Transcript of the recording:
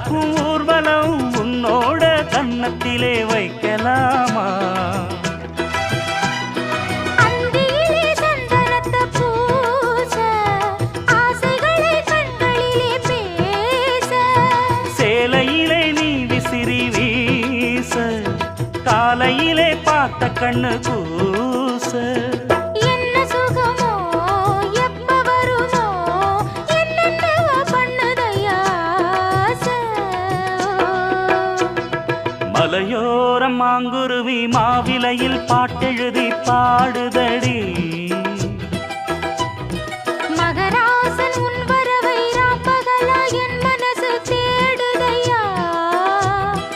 நடக்கும் ஊர்வலம் உன்னோட கன்னத்திலே வைக்கலாமா? சேலையிலே நீ விசிறி வீச காலையிலே பார்த்த கண்ணு கூச என்ன சுகமோ எப்ப வருமோ என்னென்னவோ பண்ணுதையா மலையோரம் மாங்குருவி மாவிலையில் பாட்டெழுதி பாடுதடி.